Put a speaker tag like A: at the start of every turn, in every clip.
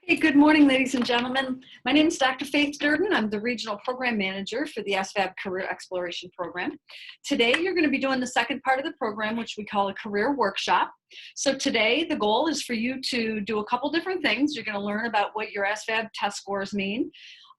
A: Hey, good morning, ladies and gentlemen. My name is Dr. Faith Durden. I'm the Regional Program Manager for the ASVAB Career Exploration Program. Today, you're going to be doing the second part of the program, which we call a career workshop. So today, the goal is for you to do a couple different things. You're going to learn about what your ASVAB test scores mean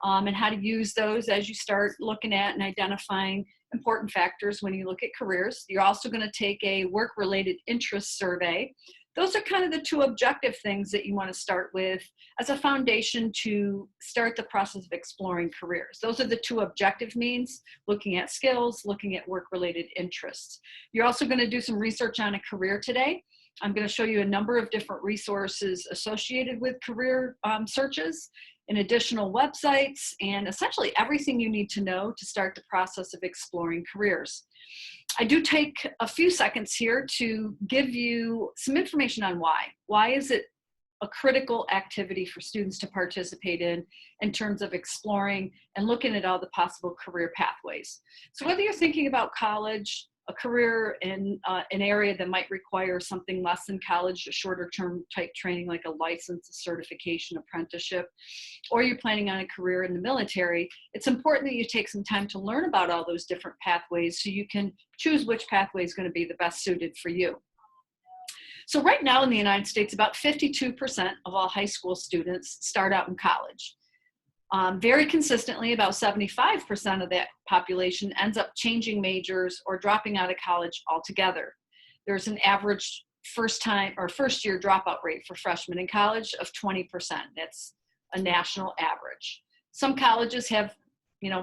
A: and how to use those as you start looking at and identifying important factors when you look at careers. You're also going to take a work-related interest survey. Those are kind of the two objective things that you want to start with as a foundation to start the process of exploring careers. Those are the two objective means, looking at skills, looking at work-related interests. You're also going to do some research on a career today. I'm going to show you a number of different resources associated with career searches and additional websites and essentially everything you need to know to start the process of exploring careers. I do take a few seconds here to give you some information on why. Why is it a critical activity for students to participate in terms of exploring and looking at all the possible career pathways? So whether you're thinking about college, a career in an area that might require something less than college, a shorter term type training like a license, a certification, apprenticeship, or you're planning on a career in the military, it's important that you take some time to learn about all those different pathways so you can choose which pathway is going to be the best suited for you. So right now in the United States, about 52% of all high school students start out in college. Very consistently, about 75% of that population ends up changing majors or dropping out of college altogether. There's an average first year dropout rate for freshmen in college of 20%. That's a national average. Some colleges have,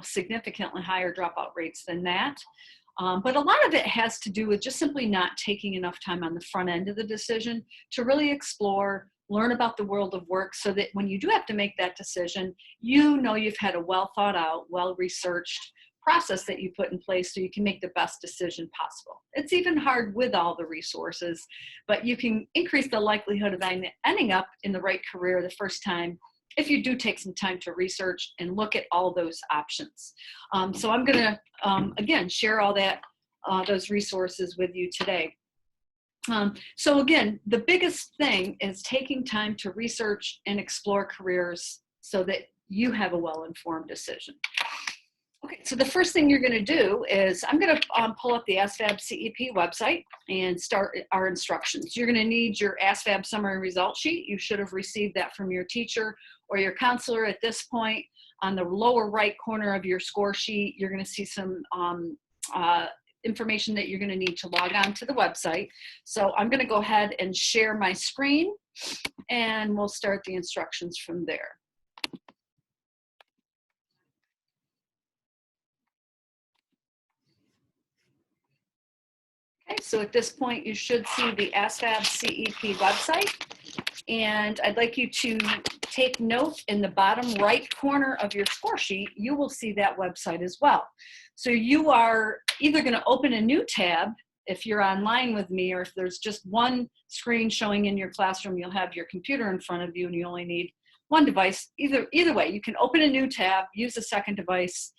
A: significantly higher dropout rates than that. But a lot of it has to do with just simply not taking enough time on the front end of the decision to really explore, learn about the world of work so that when you do have to make that decision, you've had a well thought out, well researched process that you put in place so you can make the best decision possible. It's even hard with all the resources, but you can increase the likelihood of ending up in the right career the first time if you do take some time to research and look at all those options. So I'm going to, again, share all those resources with you today. So again, the biggest thing is taking time to research and explore careers so that you have a well-informed decision. Okay, so the first thing you're going to do is I'm going to pull up the ASVAB CEP website and start our instructions. You're going to need your ASVAB summary result sheet. You should have received that from your teacher or your counselor at this point. On the lower right corner of your score sheet, you're going to see some information that you're going to need to log on to the website. So I'm going to go ahead and share my screen and we'll start the instructions from there. Okay, so at this point you should see the ASVAB CEP website, and I'd like you to take note in the bottom right corner of your score sheet, you will see that website as well. So you are either going to open a new tab if you're online with me, or if there's just one screen showing in your classroom, you'll have your computer in front of you and you only need one device. Either way, you can open a new tab, use a second device,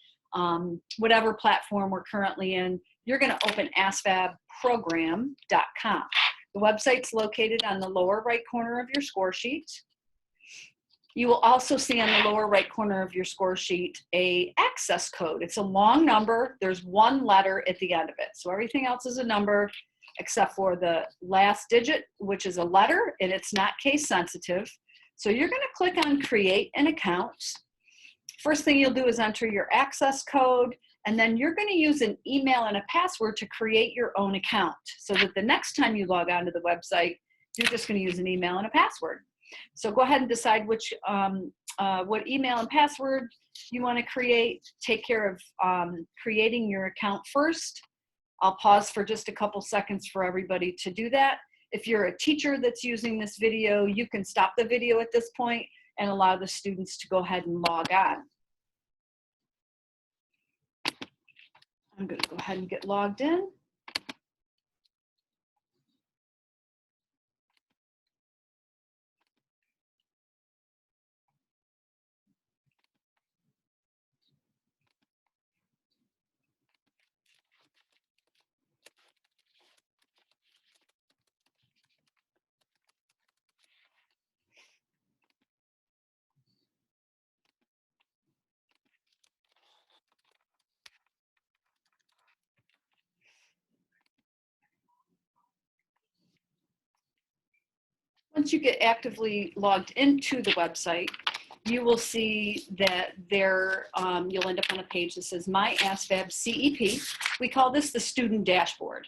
A: whatever platform we're currently in. You're going to open asvabprogram.com. The website's located on the lower right corner of your score sheet. You will also see on the lower right corner of your score sheet an access code. It's a long number. There's one letter at the end of it. So everything else is a number except for the last digit, which is a letter, and it's not case sensitive. So you're going to click on Create an Account. First thing you'll do is enter your access code, and then you're going to use an email and a password to create your own account so that the next time you log on to the website, you're just going to use an email and a password. So go ahead and decide what email and password you want to create. Take care of creating your account first. I'll pause for just a couple seconds for everybody to do that. If you're a teacher that's using this video, you can stop the video at this point and allow the students to go ahead and log on. I'm going to go ahead and get logged in. Once you get actively logged into the website, you will see that you'll end up on a page that says My ASVAB CEP. We call this the student dashboard.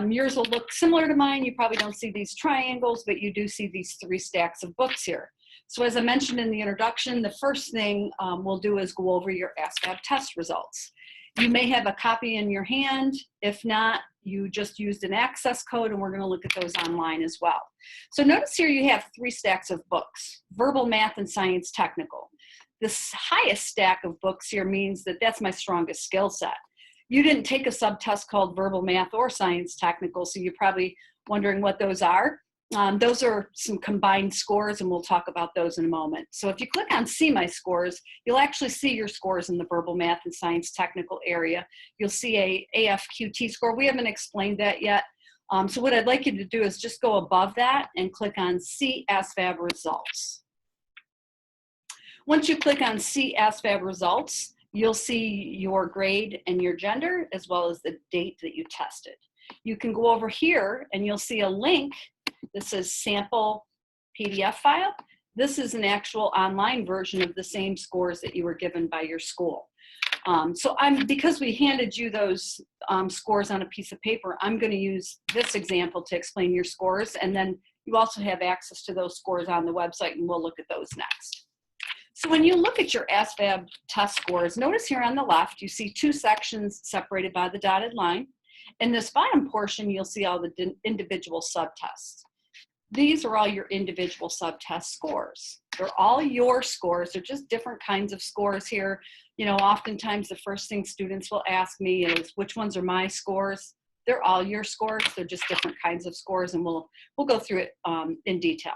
A: Yours will look similar to mine. You probably don't see these triangles, but you do see these 3 stacks of books here. So as I mentioned in the introduction, the first thing we'll do is go over your ASVAB test results. You may have a copy in your hand. If not, you just used an access code, and we're going to look at those online as well. So notice here you have 3 stacks of books: verbal, math, and science technical. This highest stack of books here means that that's my strongest skill set. You didn't take a subtest called verbal, math, or science technical, so you're probably wondering what those are. Those are some combined scores, and we'll talk about those in a moment. So if you click on See My Scores, you'll actually see your scores in the verbal, math, and science technical area. You'll see a AFQT score. We haven't explained that yet. So what I'd like you to do is just go above that and click on See ASVAB Results. Once you click on See ASVAB Results, you'll see your grade and your gender, as well as the date that you tested. You can go over here and you'll see a link. This is sample PDF file. This is an actual online version of the same scores that you were given by your school. Because we handed you those scores on a piece of paper, I'm going to use this example to explain your scores, and then you also have access to those scores on the website, and we'll look at those next. So when you look at your ASVAB test scores, notice here on the left, you see 2 sections separated by the dotted line. In this bottom portion, you'll see all the individual subtests. These are all your individual subtest scores. They're all your scores. They're just different kinds of scores here. You know, oftentimes the first thing students will ask me is, which ones are my scores? They're all your scores. They're just different kinds of scores, and we'll go through it in detail.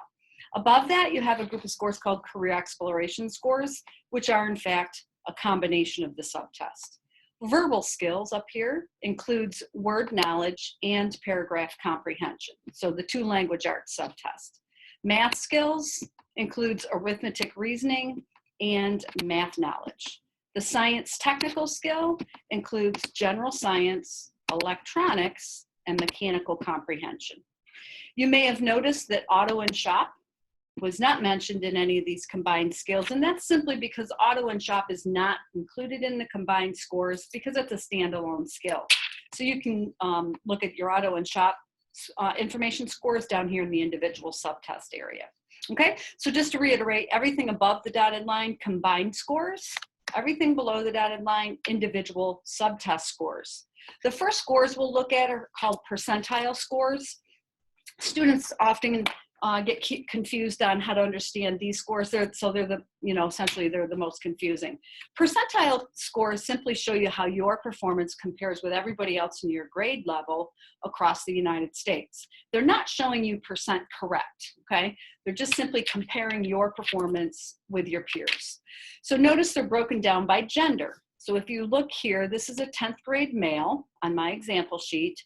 A: Above that, you have a group of scores called career exploration scores, which are in fact a combination of the subtest. Verbal skills up here includes word knowledge and paragraph comprehension, so the 2 language arts subtest. Math skills includes arithmetic reasoning and math knowledge. The science technical skill includes general science, electronics, and mechanical comprehension. You may have noticed that auto and shop was not mentioned in any of these combined skills, and that's simply because auto and shop is not included in the combined scores because it's a standalone skill. So you can look at your auto and shop information scores down here in the individual subtest area. Okay, so just to reiterate, everything above the dotted line, combined scores; everything below the dotted line, individual subtest scores. The first scores we'll look at are called percentile scores. Students often get confused on how to understand these scores. They're the, essentially they're the most confusing. Percentile scores simply show you how your performance compares with everybody else in your grade level across the United States. They're not showing you percent correct, okay? They're just simply comparing your performance with your peers. So notice they're broken down by gender. So if you look here, this is a 10th grade male on my example sheet.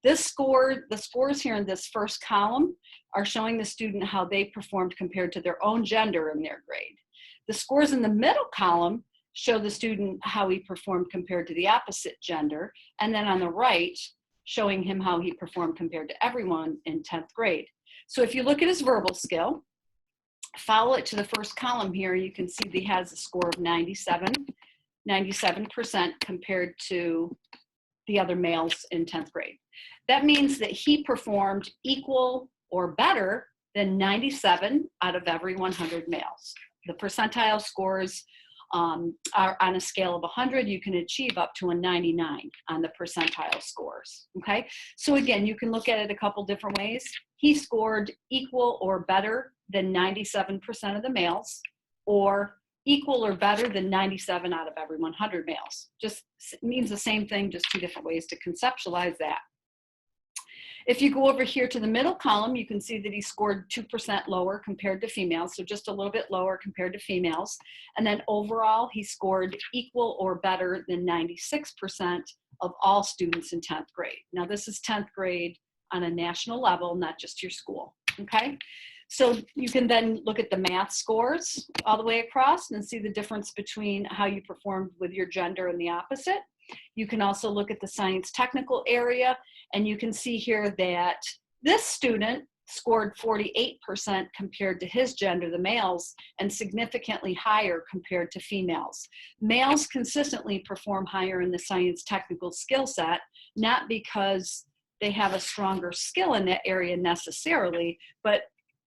A: The scores here in this first column are showing the student how they performed compared to their own gender in their grade. The scores in the middle column show the student how he performed compared to the opposite gender, and then on the right, showing him how he performed compared to everyone in 10th grade. So if you look at his verbal skill, follow it to the first column here, you can see that he has a score of 97% compared to the other males in 10th grade. That means that he performed equal or better than 97 out of every 100 males. The percentile scores are on a scale of 100. You can achieve up to a 99 on the percentile scores, okay? So again, you can look at it a couple different ways. He scored equal or better than 97% of the males, or equal or better than 97 out of every 100 males. Just means the same thing, just 2 different ways to conceptualize that. If you go over here to the middle column, you can see that he scored 2% lower compared to females, so just a little bit lower compared to females. And then overall, he scored equal or better than 96% of all students in 10th grade. Now this is 10th grade on a national level, not just your school, okay? So you can then look at the math scores all the way across and see the difference between how you performed with your gender and the opposite. You can also look at the science technical area, and you can see here that this student scored 48% compared to his gender, the males, and significantly higher compared to females. Males consistently perform higher in the science technical skill set, not because they have a stronger skill in that area necessarily, but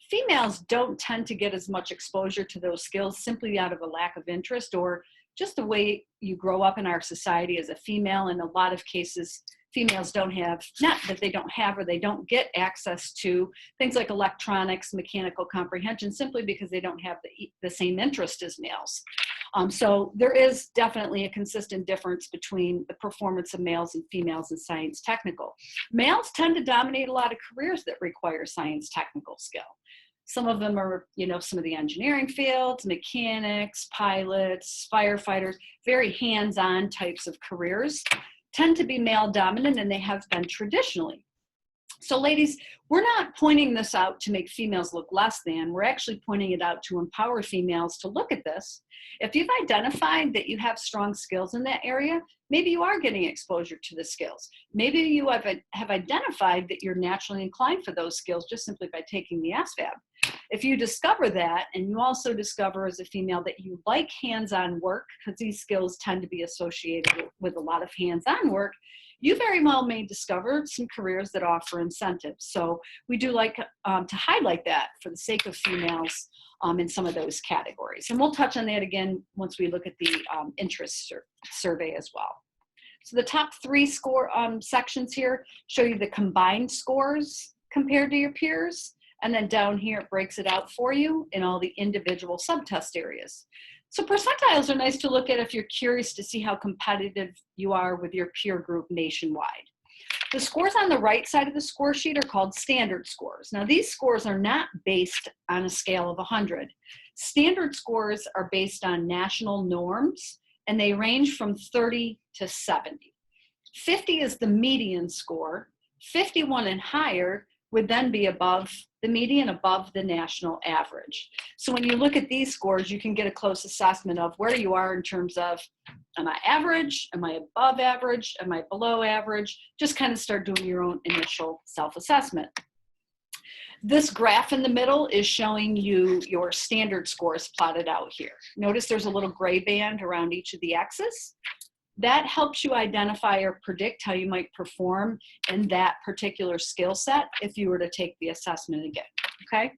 A: females don't tend to get as much exposure to those skills simply out of a lack of interest or just the way you grow up in our society as a female. In a lot of cases, females don't have, not that they don't have or they don't get access to things like electronics, mechanical comprehension, simply because they don't have the same interest as males. So there is definitely a consistent difference between the performance of males and females in science technical. Males tend to dominate a lot of careers that require science technical skill. Some of them are, some of the engineering fields, mechanics, pilots, firefighters, very hands-on types of careers tend to be male dominant, and they have been traditionally. So ladies, we're not pointing this out to make females look less than. We're actually pointing it out to empower females to look at this. If you've identified that you have strong skills in that area, maybe you are getting exposure to the skills. Maybe you have identified that you're naturally inclined for those skills just simply by taking the ASVAB. If you discover that, and you also discover as a female that you like hands-on work, because these skills tend to be associated with a lot of hands-on work, you very well may discover some careers that offer incentives. So we do like to highlight that for the sake of females in some of those categories. And we'll touch on that again once we look at the interest survey as well. So the top three score sections here show you the combined scores compared to your peers. And then down here, it breaks it out for you in all the individual subtest areas. So percentiles are nice to look at if you're curious to see how competitive you are with your peer group nationwide. The scores on the right side of the score sheet are called standard scores. Now, these scores are not based on a scale of 100. Standard scores are based on national norms, and they range from 30 to 70. 50 is the median score. 51 and higher would then be above the median, above the national average. So when you look at these scores, you can get a close assessment of where you are in terms of, am I average? Am I above average? Am I below average? Just kind of start doing your own initial self-assessment. This graph in the middle is showing you your standard scores plotted out here. Notice there's a little gray band around each of the X's. That helps you identify or predict how you might perform in that particular skill set if you were to take the assessment again, okay?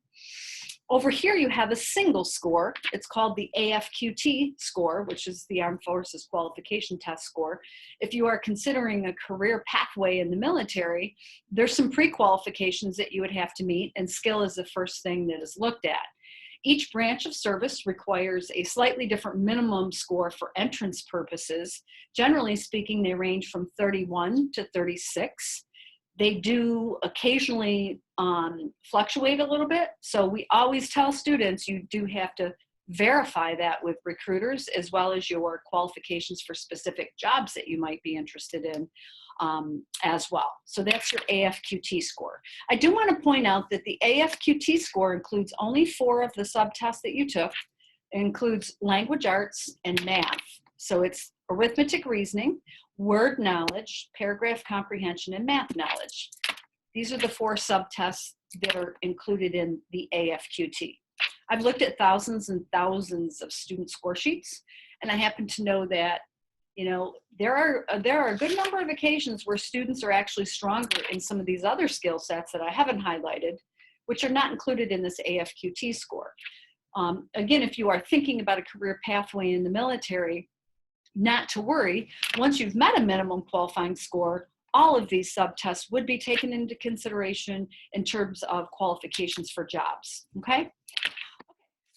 A: Over here you have a single score. It's called the AFQT score, which is the Armed Forces Qualification Test score. If you are considering a career pathway in the military, there's some pre-qualifications that you would have to meet, and skill is the first thing that is looked at. Each branch of service requires a slightly different minimum score for entrance purposes. Generally speaking, they range from 31 to 36. They do occasionally fluctuate a little bit. So we always tell students you do have to verify that with recruiters, as well as your qualifications for specific jobs that you might be interested in as well. So that's your AFQT score. I do want to point out that the AFQT score includes only 4 of the subtests that you took. It includes language arts and math. So it's arithmetic reasoning, word knowledge, paragraph comprehension, and math knowledge. These are the 4 subtests that are included in the AFQT. I've looked at thousands and thousands of student score sheets, and I happen to know that there are a good number of occasions where students are actually stronger in some of these other skill sets that I haven't highlighted, which are not included in this AFQT score. Again, if you are thinking about a career pathway in the military, not to worry. Once you've met a minimum qualifying score, all of these subtests would be taken into consideration in terms of qualifications for jobs, okay?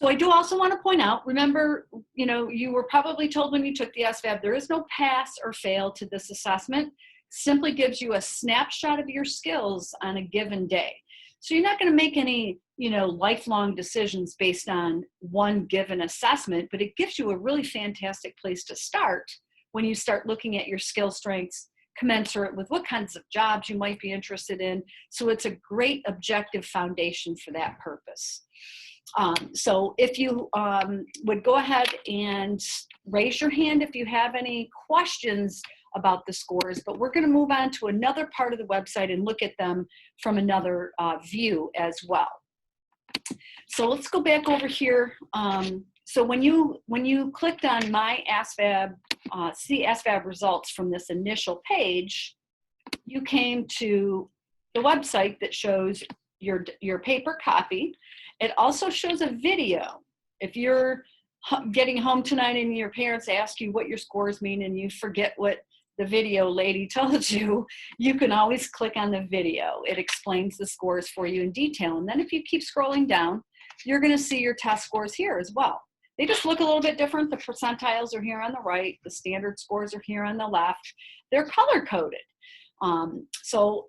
A: So I do also want to point out, remember, you were probably told when you took the ASVAB, there is no pass or fail to this assessment. Simply gives you a snapshot of your skills on a given day. So you're not going to make any, lifelong decisions based on one given assessment, but it gives you a really fantastic place to start when you start looking at your skill strengths commensurate with what kinds of jobs you might be interested in. So it's a great objective foundation for that purpose. So if you would go ahead and raise your hand if you have any questions about the scores, but we're going to move on to another part of the website and look at them from another view as well. So let's go back over here. So when you clicked on my ASVAB, see ASVAB results from this initial page, you came to the website that shows your paper copy. It also shows a video. If you're getting home tonight and your parents ask you what your scores mean and you forget what the video lady told you, you can always click on the video. It explains the scores for you in detail. And then if you keep scrolling down, you're going to see your test scores here as well. They just look a little bit different. The percentiles are here on the right. The standard scores are here on the left. They're color coded. So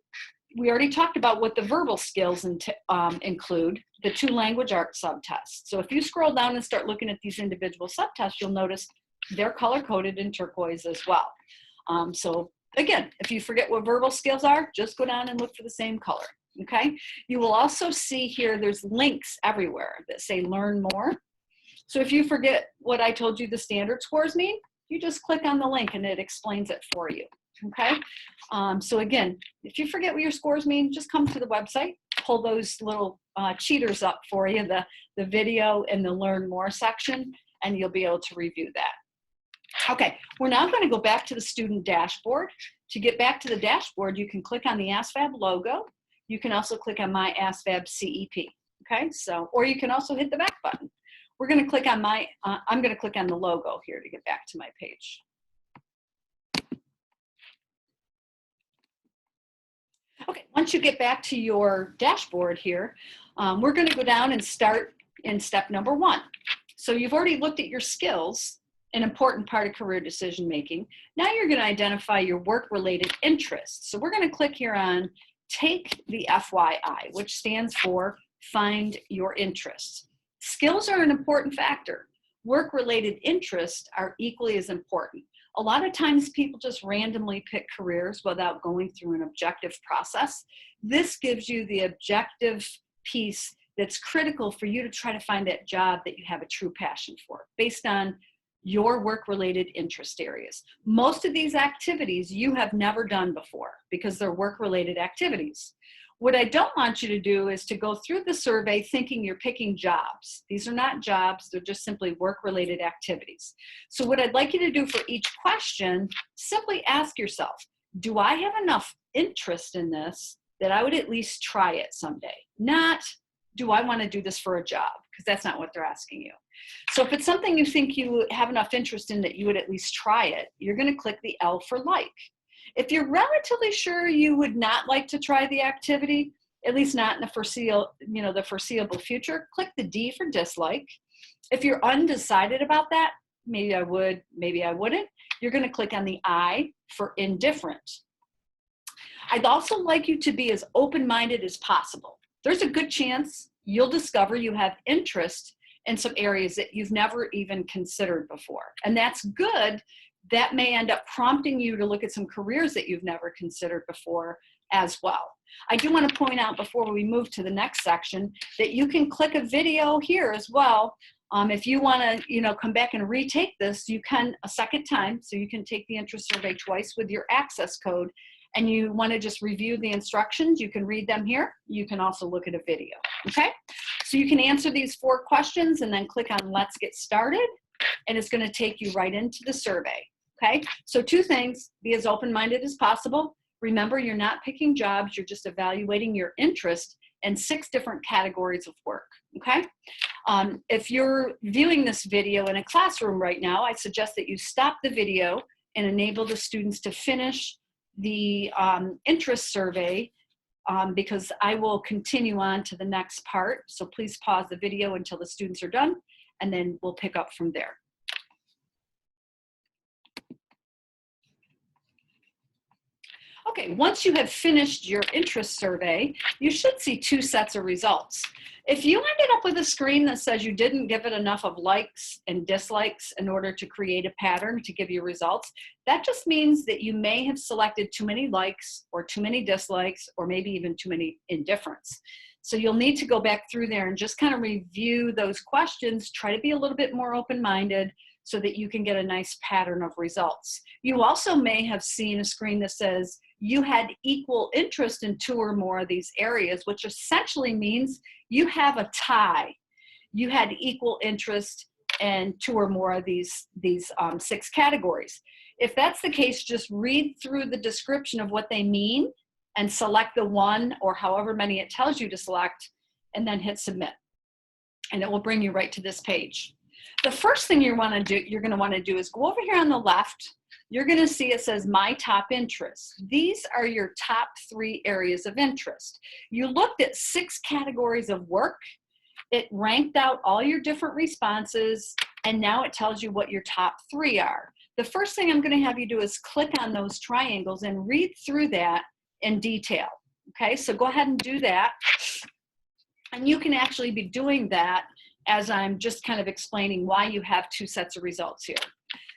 A: we already talked about what the verbal skills include, the 2 language arts subtests. So if you scroll down and start looking at these individual subtests, you'll notice they're color coded in turquoise as well. So again, if you forget what verbal skills are, just go down and look for the same color, okay? You will also see here there's links everywhere that say learn more. So if you forget what I told you the standard scores mean, you just click on the link and it explains it for you, okay? So again, if you forget what your scores mean, just come to the website, pull those little cheaters up for you, the video and the learn more section, and you'll be able to review that. Okay, we're now going to go back to the student dashboard. To get back to the dashboard, you can click on the ASVAB logo. You can also click on my ASVAB CEP, okay? So, or you can also hit the back button. We're going to click on I'm going to click on the logo here to get back to my page. Okay, once you get back to your dashboard here, we're going to go down and start in step number 1. So you've already looked at your skills, an important part of career decision making. Now you're going to identify your work-related interests. So we're going to click here on Take the FYI, which stands for Find Your Interests. Skills are an important factor. Work-related interests are equally as important. A lot of times people just randomly pick careers without going through an objective process. This gives you the objective piece that's critical for you to try to find that job that you have a true passion for, based on your work-related interest areas. Most of these activities you have never done before because they're work-related activities. What I don't want you to do is to go through the survey thinking you're picking jobs. These are not jobs, they're just simply work-related activities. So what I'd like you to do for each question, simply ask yourself, do I have enough interest in this that I would at least try it someday? Not, do I want to do this for a job? Because that's not what they're asking you. So if it's something you think you have enough interest in that you would at least try it, you're going to click the L for like. If you're relatively sure you would not like to try the activity, at least not in the foreseeable future, click the D for dislike. If you're undecided about that, maybe I would, maybe I wouldn't, you're going to click on the I for indifferent. I'd also like you to be as open-minded as possible. There's a good chance you'll discover you have interest in some areas that you've never even considered before. And that's good. That may end up prompting you to look at some careers that you've never considered before as well. I do want to point out before we move to the next section that you can click a video here as well. If you want to, come back and retake this, you can a second time. So you can take the interest survey twice with your access code, and you want to just review the instructions, you can read them here. You can also look at a video, okay? So you can answer these 4 questions and then click on Let's Get Started, and it's going to take you right into the survey, okay? So 2 things, be as open-minded as possible. Remember, you're not picking jobs, you're just evaluating your interest in 6 different categories of work, okay? If you're viewing this video in a classroom right now, I suggest that you stop the video and enable the students to finish the interest survey because I will continue on to the next part. So please pause the video until the students are done, and then we'll pick up from there. Okay, once you have finished your interest survey, you should see 2 sets of results. If you ended up with a screen that says you didn't give it enough of likes and dislikes in order to create a pattern to give you results, that just means that you may have selected too many likes or too many dislikes or maybe even too many indifferents. So you'll need to go back through there and just kind of review those questions, try to be a little bit more open-minded so that you can get a nice pattern of results. You also may have seen a screen that says you had equal interest in 2 or more of these areas, which essentially means you have a tie. You had equal interest in 2 or more of these 6 categories. If that's the case, just read through the description of what they mean and select the one or however many it tells you to select, and then hit submit. And it will bring you right to this page. The first thing you're going to want to do is go over here on the left. You're going to see it says my top interests. These are your top 3 areas of interest. You looked at 6 categories of work. It ranked out all your different responses, and now it tells you what your top 3 are. The first thing I'm going to have you do is click on those triangles and read through that in detail. Okay, so go ahead and do that. And you can actually be doing that as I'm just kind of explaining why you have 2 sets of results here.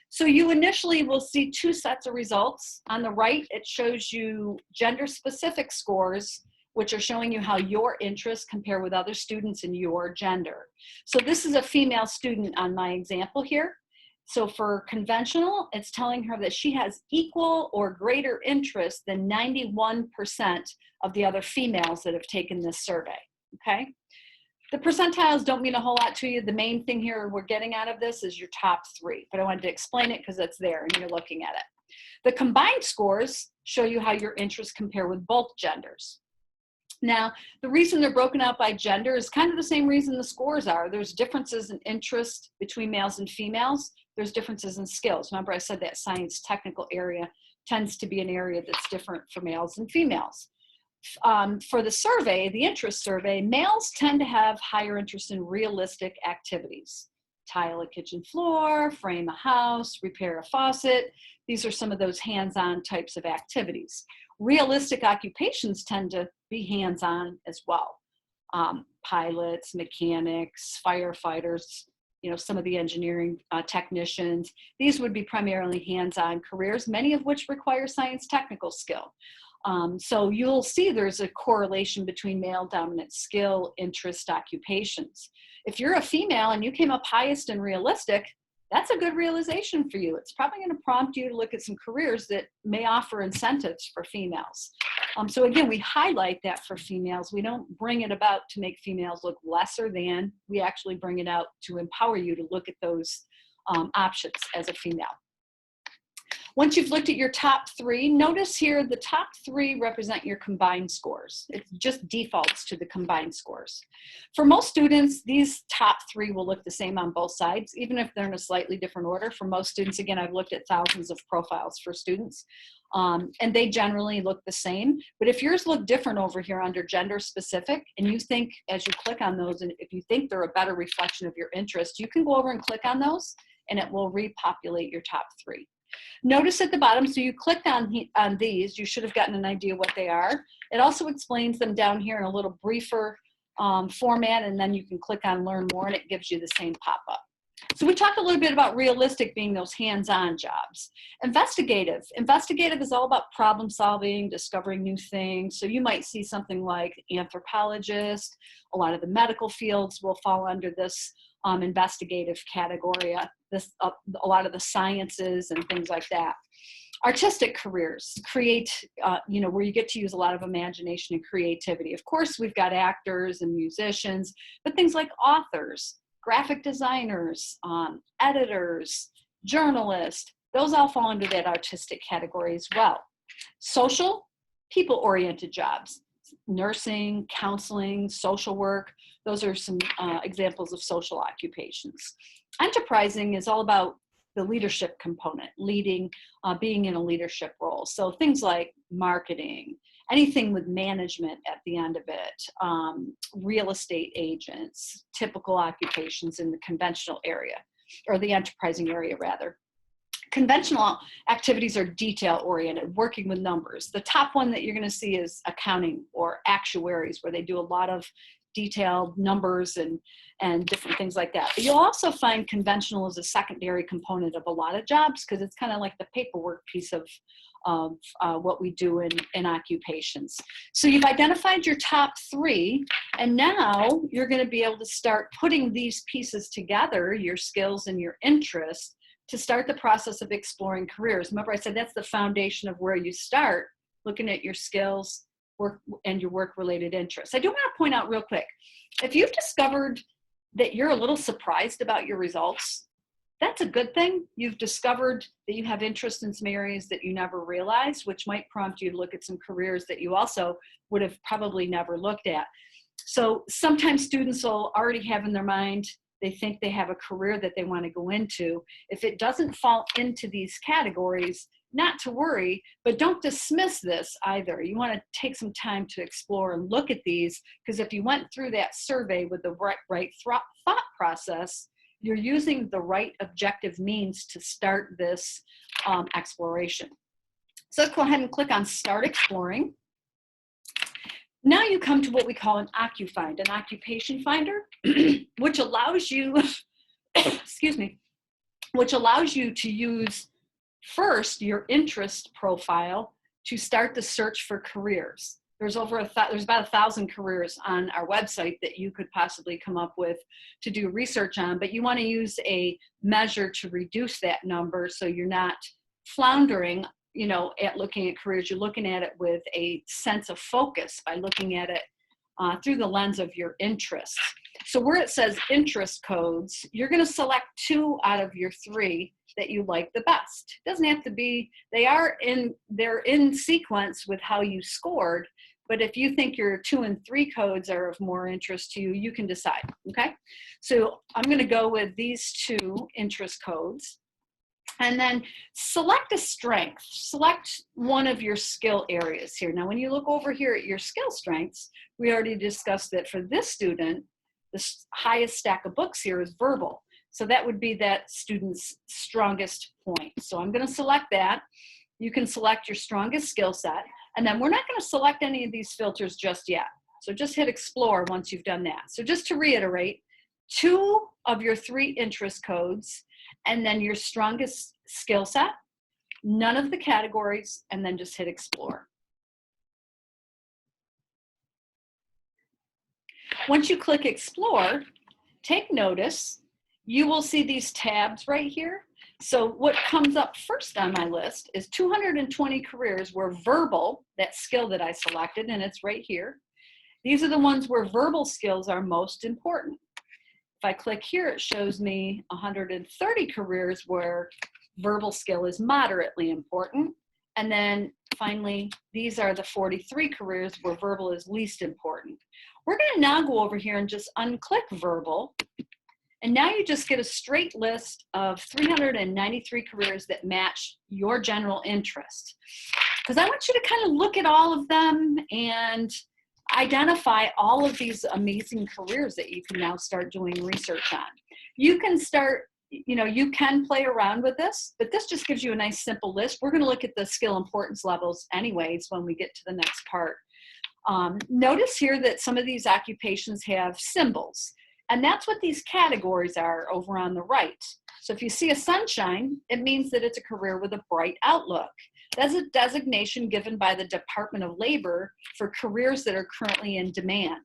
A: So you initially will see 2 sets of results. On the right, it shows you gender-specific scores, which are showing you how your interests compare with other students in your gender. So this is a female student on my example here. So for conventional, it's telling her that she has equal or greater interest than 91% of the other females that have taken this survey, okay? The percentiles don't mean a whole lot to you. The main thing here we're getting out of this is your top 3, but I wanted to explain it because it's there and you're looking at it. The combined scores show you how your interests compare with both genders. Now, the reason they're broken out by gender is kind of the same reason the scores are. There's differences in interest between males and females. There's differences in skills. Remember I said that science technical area tends to be an area that's different for males and females. For the survey, the interest survey, males tend to have higher interest in realistic activities. Tile a kitchen floor, frame a house, repair a faucet. These are some of those hands-on types of activities. Realistic occupations tend to be hands-on as well. Pilots, mechanics, firefighters, you know, some of the engineering technicians. These would be primarily hands-on careers, many of which require science technical skill. So you'll see there's a correlation between male dominant skill, interest, occupations. If you're a female and you came up highest in realistic, that's a good realization for you. It's probably going to prompt you to look at some careers that may offer incentives for females. So again, we highlight that for females. We don't bring it about to make females look lesser than. We actually bring it out to empower you to look at those options as a female. Once you've looked at your top 3, notice here the top 3 represent your combined scores. It just defaults to the combined scores. For most students, these top 3 will look the same on both sides, even if they're in a slightly different order. For most students, again, I've looked at thousands of profiles for students, and they generally look the same. But if yours look different over here under gender specific, and you think as you click on those, and if you think they're a better reflection of your interest, you can go over and click on those, and it will repopulate your top 3. Notice at the bottom, so you clicked on these, you should have gotten an idea what they are. It also explains them down here in a little briefer format, and then you can click on learn more and it gives you the same pop-up. So we talked a little bit about realistic being those hands-on jobs. Investigative is all about problem solving, discovering new things. So you might see something like anthropologist. A lot of the medical fields will fall under this investigative category. A lot of the sciences and things like that. Artistic careers, you know, where you get to use a lot of imagination and creativity. Of course, we've got actors and musicians, but things like authors, graphic designers, editors, journalists, those all fall under that artistic category as well. Social, people-oriented jobs, nursing, counseling, social work. Those are some examples of social occupations. Enterprising is all about the leadership component, leading, being in a leadership role. So things like marketing, anything with management at the end of it, real estate agents, typical occupations in the conventional area, or the enterprising area rather. Conventional activities are detail-oriented, working with numbers. The top one that you're going to see is accounting or actuaries, where they do a lot of detailed numbers and different things like that. But you'll also find conventional as a secondary component of a lot of jobs because it's kind of like the paperwork piece of what we do in occupations. So you've identified your top 3, and now you're going to be able to start putting these pieces together, your skills and your interests, to start the process of exploring careers. Remember, I said that's the foundation of where you start, looking at your skills, work, and your work-related interests. I do want to point out real quick, if you've discovered that you're a little surprised about your results, that's a good thing. You've discovered that you have interest in some areas that you never realized, which might prompt you to look at some careers that you also would have probably never looked at. So sometimes students will already have in their mind, they think they have a career that they want to go into. If it doesn't fall into these categories, not to worry, but don't dismiss this either. You want to take some time to explore and look at these, because if you went through that survey with the right thought process, you're using the right objective means to start this exploration. So let's go ahead and click on Start Exploring. Now you come to what we call an OccuFind, an occupation finder, which allows you, excuse me, which allows you to use first your interest profile to start the search for careers. There's about 1,000 careers on our website that you could possibly come up with to do research on, but you want to use a measure to reduce that number so you're not floundering, you know, at looking at careers. You're looking at it with a sense of focus by looking at it through the lens of your interests. So where it says interest codes, you're going to select 2 out of your 3 that you like the best. It doesn't have to be, they're in sequence with how you scored, but if you think your 2 and 3 codes are of more interest to you, you can decide, okay? So I'm going to go with these 2 interest codes, and then select a strength. Select one of your skill areas here. Now, when you look over here at your skill strengths, we already discussed that for this student, the highest stack of books here is verbal. So that would be that student's strongest point. So I'm going to select that. You can select your strongest skill set. And then we're not going to select any of these filters just yet. So just hit Explore once you've done that. So just to reiterate, 2 of your 3 interest codes, and then your strongest skill set, none of the categories, and then just hit Explore. Once you click Explore, take notice, you will see these tabs right here. So what comes up first on my list is 220 careers where verbal, that skill that I selected, and it's right here. These are the ones where verbal skills are most important. If I click here, it shows me 130 careers where verbal skill is moderately important. And then finally, these are the 43 careers where verbal is least important. We're going to now go over here and just unclick verbal. And now you just get a straight list of 393 careers that match your general interest. Because I want you to kind of look at all of them and identify all of these amazing careers that you can now start doing research on. You can start, you know, you can play around with this, but this just gives you a nice simple list. We're going to look at the skill importance levels anyways when we get to the next part. Notice here that some of these occupations have symbols, and that's what these categories are over on the right. So if you see a sunshine, it means that it's a career with a bright outlook. That's a designation given by the Department of Labor for careers that are currently in demand.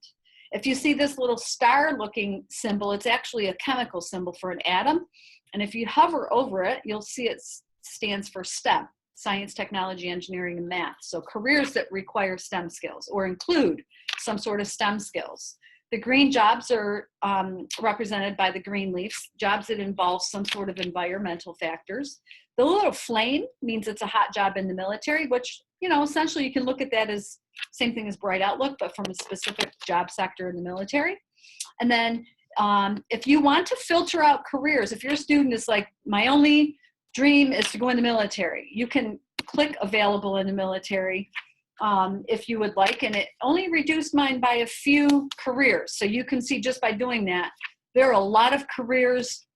A: If you see this little star-looking symbol, it's actually a chemical symbol for an atom. And if you hover over it, you'll see it stands for STEM, science, technology, engineering, and math. So careers that require STEM skills or include some sort of STEM skills. The green jobs are represented by the green leaves, jobs that involve some sort of environmental factors. The little flame means it's a hot job in the military, which, you know, essentially you can look at that as same thing as bright outlook, but from a specific job sector in the military. And then if you want to filter out careers, if your student is like, my only dream is to go in the military, you can click available in the military if you would like, and it only reduced mine by a few careers. So you can see just by doing that, there are a lot of careers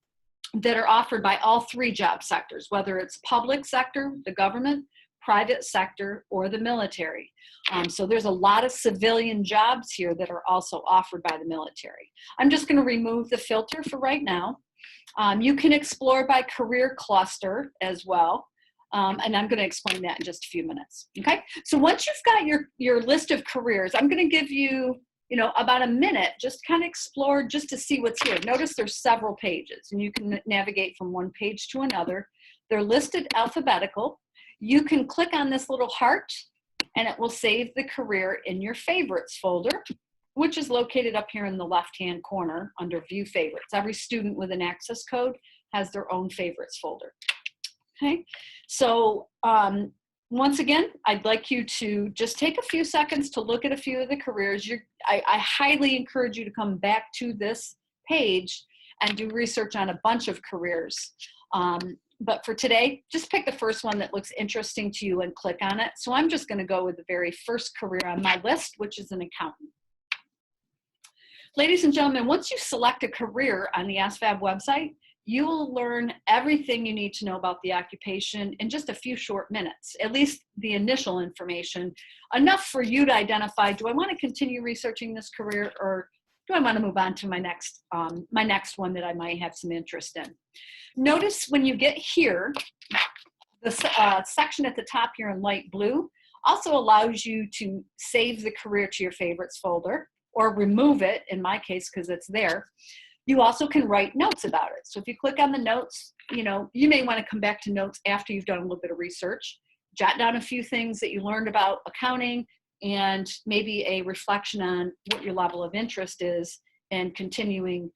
A: that are offered by all 3 job sectors, whether it's public sector, the government, private sector, or the military. So there's a lot of civilian jobs here that are also offered by the military. I'm just going to remove the filter for right now. You can explore by career cluster as well. And I'm going to explain that in just a few minutes. Okay, so once you've got your list of careers, I'm going to give you, about a minute, just kind of explore just to see what's here. Notice there's several pages, and you can navigate from one page to another. They're listed alphabetical. You can click on this little heart, and it will save the career in your favorites folder, which is located up here in the left-hand corner under View Favorites. Every student with an access code has their own favorites folder. Okay, so once again, I'd like you to just take a few seconds to look at a few of the careers. I highly encourage you to come back to this page and do research on a bunch of careers. But for today, just pick the first one that looks interesting to you and click on it. So I'm just going to go with the very first career on my list, which is an accountant. Ladies and gentlemen, once you select a career on the ASVAB website, you will learn everything you need to know about the occupation in just a few short minutes, at least the initial information, enough for you to identify, do I want to continue researching this career, or do I want to move on to my next one that I might have some interest in? Notice when you get here, the section at the top here in light blue also allows you to save the career to your favorites folder, or remove it, in my case, because it's there. You also can write notes about it. So if you click on the notes, you may want to come back to notes after you've done a little bit of research, jot down a few things that you learned about accounting, and maybe a reflection on what your level of interest is, and continuing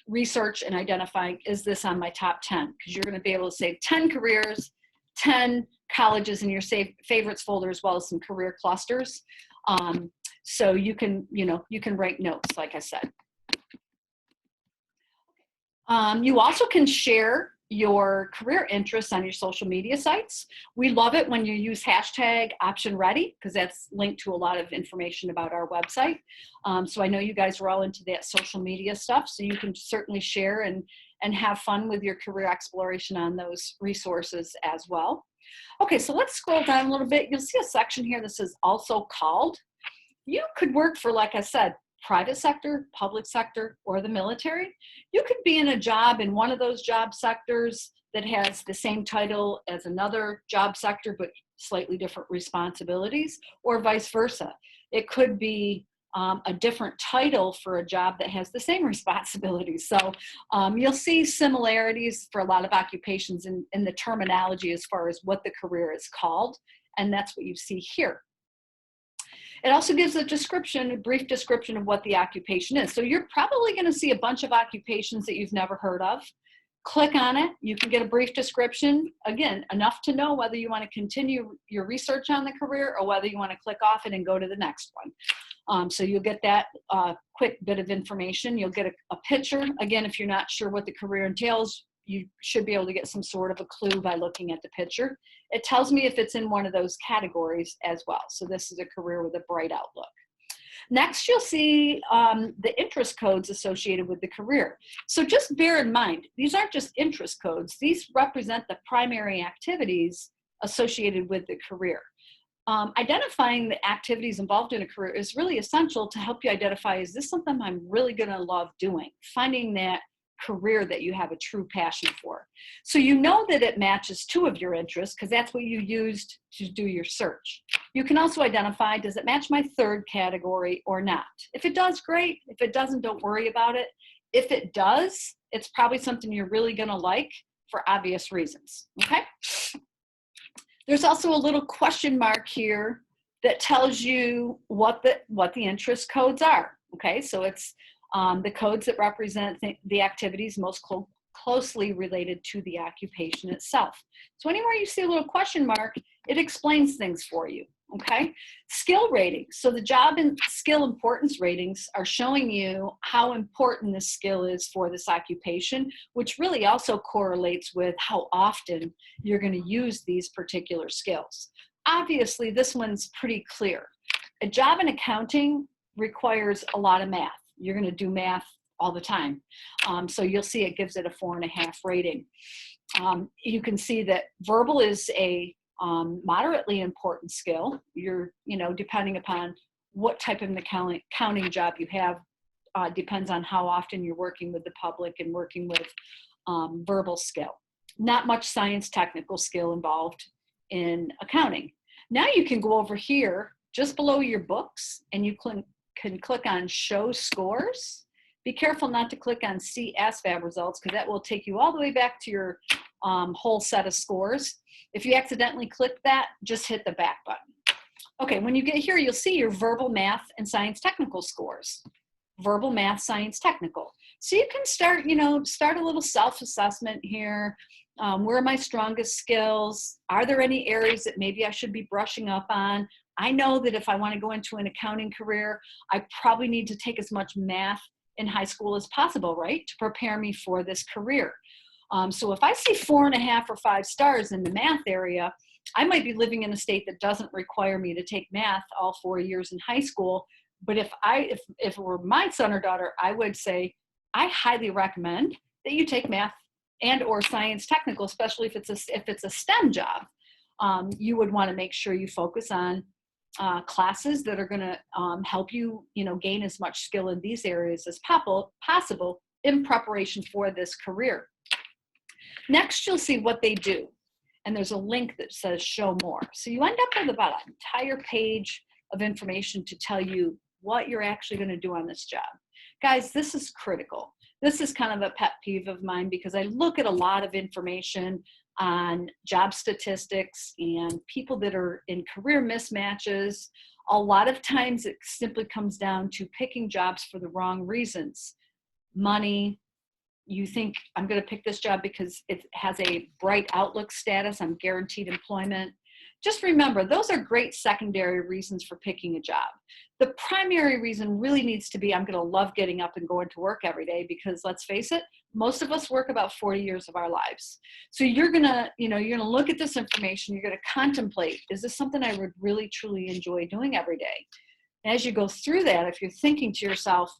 A: research and identifying, is this on my top 10? Because you're going to be able to save 10 careers, 10 colleges in your favorites folder, as well as some career clusters. So you can write notes, like I said. You also can share your career interests on your social media sites. We love it when you use hashtag #OptionReady, because that's linked to a lot of information about our website. So I know you guys are all into that social media stuff, so you can certainly share and have fun with your career exploration on those resources as well. Okay, so let's scroll down a little bit. You'll see a section here that says also called. You could work for, like I said, private sector, public sector, or the military. You could be in a job in one of those job sectors that has the same title as another job sector, but slightly different responsibilities, or vice versa. It could be a different title for a job that has the same responsibilities. So you'll see similarities for a lot of occupations in the terminology as far as what the career is called, and that's what you see here. It also gives a description, a brief description of what the occupation is. So you're probably going to see a bunch of occupations that you've never heard of. Click on it. You can get a brief description. Again, enough to know whether you want to continue your research on the career or whether you want to click off it and go to the next one. So you'll get that quick bit of information. You'll get a picture. Again, if you're not sure what the career entails, you should be able to get some sort of a clue by looking at the picture. It tells me if it's in one of those categories as well. So this is a career with a bright outlook. Next, you'll see the interest codes associated with the career. So just bear in mind, these aren't just interest codes. These represent the primary activities associated with the career. Identifying the activities involved in a career is really essential to help you identify, is this something I'm really going to love doing? Finding that career that you have a true passion for. So you know that it matches two of your interests because that's what you used to do your search. You can also identify, does it match my third category or not? If it does, great. If it doesn't, don't worry about it. If it does, it's probably something you're really going to like for obvious reasons, okay? There's also a little question mark here that tells you what the interest codes are, okay? So it's the codes that represent the activities most closely related to the occupation itself. So anywhere you see a little question mark, it explains things for you, okay? Skill ratings. So the job and skill importance ratings are showing you how important this skill is for this occupation, which really also correlates with how often you're going to use these particular skills. Obviously, this one's pretty clear. A job in accounting requires a lot of math. You're going to do math all the time. So you'll see it gives it a 4.5 rating. You can see that verbal is a moderately important skill. You're, depending upon what type of an accounting job you have, depends on how often you're working with the public and working with verbal skill. not much science technical skill involved in accounting. Now you can go over here just below your books and you can click on show scores. Be careful not to click on see ASVAB results because that will take you all the way back to your whole set of scores. If you accidentally click that, just hit the back button. Okay, when you get here, you'll see your verbal, math, and science technical scores. Verbal, math, science, technical. So you can start, start a little self-assessment here. Where are my strongest skills? Are there any areas that maybe I should be brushing up on? I know that if I want to go into an accounting career, I probably need to take as much math in high school as possible, right? To prepare me for this career. So if I see 4.5 or 5 stars in the math area, I might be living in a state that doesn't require me to take math all 4 years in high school. But if it were my son or daughter, I would say, I highly recommend that you take math and or science technical, especially if it's a STEM job. You would want to make sure you focus on classes that are going to help you, gain as much skill in these areas as possible in preparation for this career. Next, you'll see what they do. And there's a link that says show more. So you end up with about an entire page of information to tell you what you're actually going to do on this job. Guys, this is critical. This is kind of a pet peeve of mine because I look at a lot of information on job statistics and people that are in career mismatches. A lot of times it simply comes down to picking jobs for the wrong reasons. Money. You think, I'm going to pick this job because it has a bright outlook status, I'm guaranteed employment. Just remember, those are great secondary reasons for picking a job. The primary reason really needs to be, I'm going to love getting up and going to work every day because let's face it, most of us work about 40 years of our lives. So you're going to, you're going to look at this information, you're going to contemplate, is this something I would really, truly enjoy doing every day? And as you go through that, if you're thinking to yourself,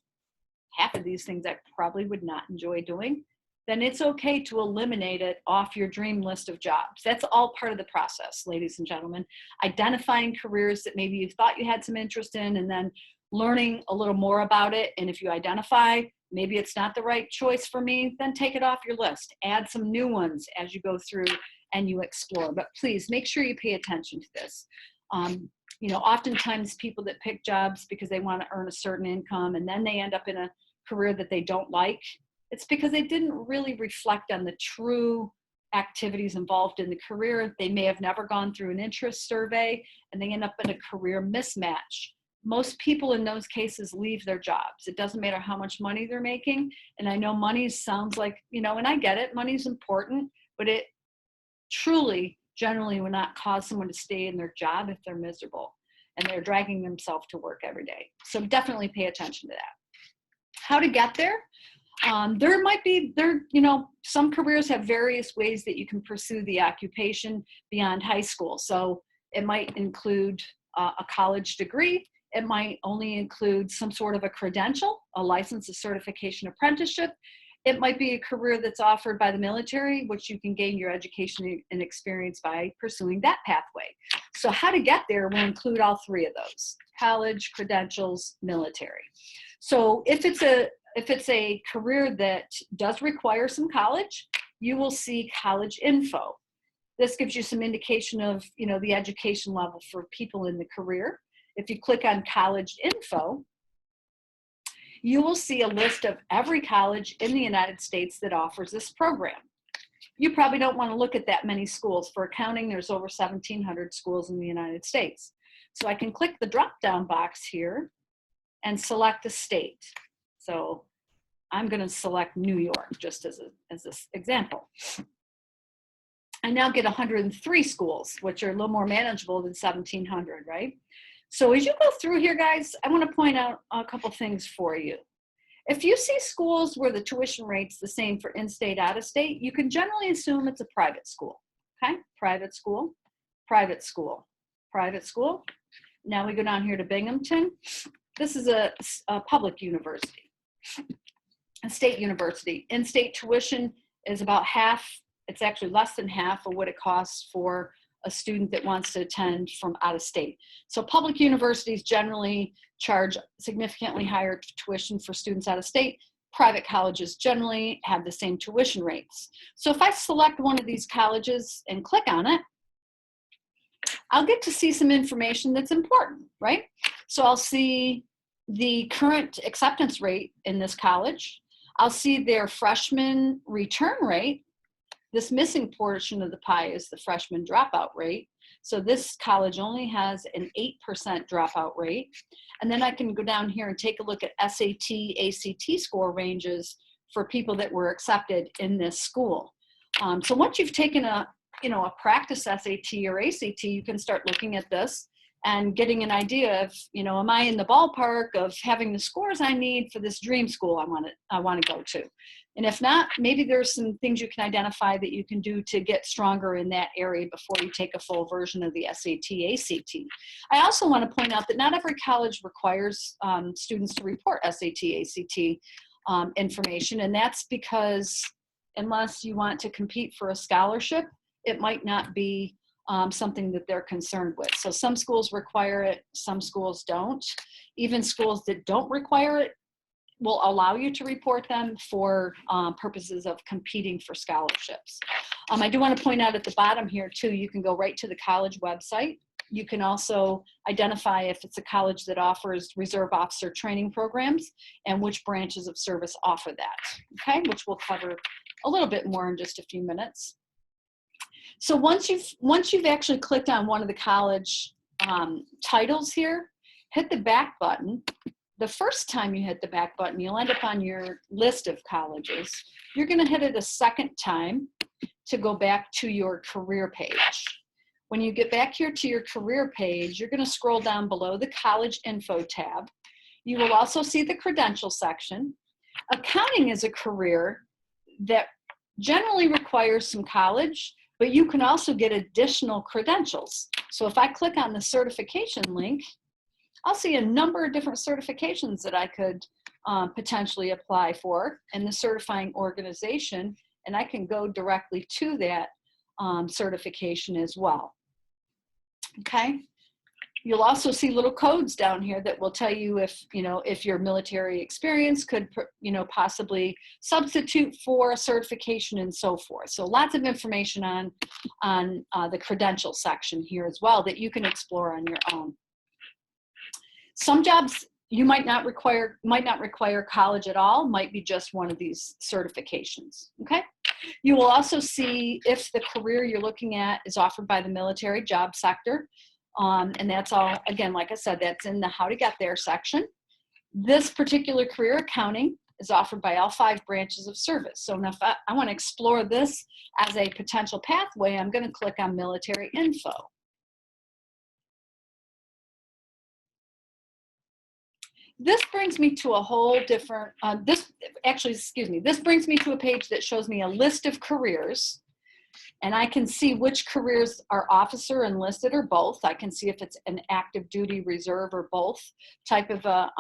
A: half of these things I probably would not enjoy doing, then it's okay to eliminate it off your dream list of jobs. That's all part of the process, ladies and gentlemen. Identifying careers that maybe you thought you had some interest in and then learning a little more about it. And if you identify, maybe it's not the right choice for me, then take it off your list. Add some new ones as you go through and you explore. But please make sure you pay attention to this. Oftentimes people that pick jobs because they want to earn a certain income and then they end up in a career that they don't like, it's because they didn't really reflect on the true activities involved in the career. They may have never gone through an interest survey and they end up in a career mismatch. Most people in those cases leave their jobs. It doesn't matter how much money they're making. And I know money sounds like, and I get it, money's important, but it truly generally will not cause someone to stay in their job if they're miserable and they're dragging themselves to work every day. So definitely pay attention to that. How to get there? Some careers have various ways that you can pursue the occupation beyond high school. So it might include a college degree. It might only include some sort of a credential, a license, a certification, apprenticeship. It might be a career that's offered by the military, which you can gain your education and experience by pursuing that pathway. So how to get there will include all 3 of those: college, credentials, military. So if it's a career that does require some college, you will see college info. This gives you some indication of, the education level for people in the career. If you click on college info, you will see a list of every college in the United States that offers this program. You probably don't want to look at that many schools. For accounting, there's over 1,700 schools in the United States. So I can click the drop-down box here and select a state. So I'm going to select New York just as this example. I now get 103 schools, which are a little more manageable than 1,700, right? So as you go through here, guys, I want to point out a couple things for you. If you see schools where the tuition rate's the same for in-state, out-of-state, you can generally assume it's a private school, okay? Private school, private school, private school. Now we go down here to Binghamton. This is a public university, a state university. In-state tuition is about half, it's actually less than half of what it costs for a student that wants to attend from out of state. So public universities generally charge significantly higher tuition for students out of state. private colleges generally have the same tuition rates. So if I select one of these colleges and click on it, I'll get to see some information that's important, right? So I'll see the current acceptance rate in this college. I'll see their freshman return rate. This missing portion of the pie is the freshman dropout rate. So this college only has an 8% dropout rate. And then I can go down here and take a look at SAT, ACT score ranges for people that were accepted in this school. So once you've taken a practice SAT or ACT, you can start looking at this and getting an idea of, am I in the ballpark of having the scores I need for this dream school I want to go to? And if not, maybe there's some things you can identify that you can do to get stronger in that area before you take a full version of the SAT, ACT. I also want to point out that not every college requires students to report SAT, ACT information, and that's because unless you want to compete for a scholarship, it might not be something that they're concerned with. So some schools require it, some schools don't. Even schools that don't require it will allow you to report them for purposes of competing for scholarships. I do want to point out at the bottom here too, you can go right to the college website. You can also identify if it's a college that offers reserve officer training programs and which branches of service offer that, okay? Which we'll cover a little bit more in just a few minutes. So once you've actually clicked on one of the college titles here, hit the back button. The first time you hit the back button, you'll end up on your list of colleges. You're going to hit it a second time to go back to your career page. When you get back here to your career page, you're going to scroll down below the college info tab. You will also see the credential section. Accounting is a career that generally requires some college, but you can also get additional credentials. So if I click on the certification link, I'll see a number of different certifications that I could potentially apply for in the certifying organization, and I can go directly to that certification as well. Okay. You'll also see little codes down here that will tell you if your military experience could, possibly substitute for a certification and so forth. So lots of information on the credential section here as well that you can explore on your own. Some jobs you might not require college at all, might be just one of these certifications, okay? You will also see if the career you're looking at is offered by the military job sector. And that's all, again, like I said, that's in the how to get there section. This particular career, accounting, is offered by all 5 branches of service. So if I want to explore this as a potential pathway, I'm going to click on military info. This brings me to a whole different, this brings me to a page that shows me a list of careers, and I can see which careers are officer, enlisted, or both. I can see if it's an active duty, reserve, or both type of a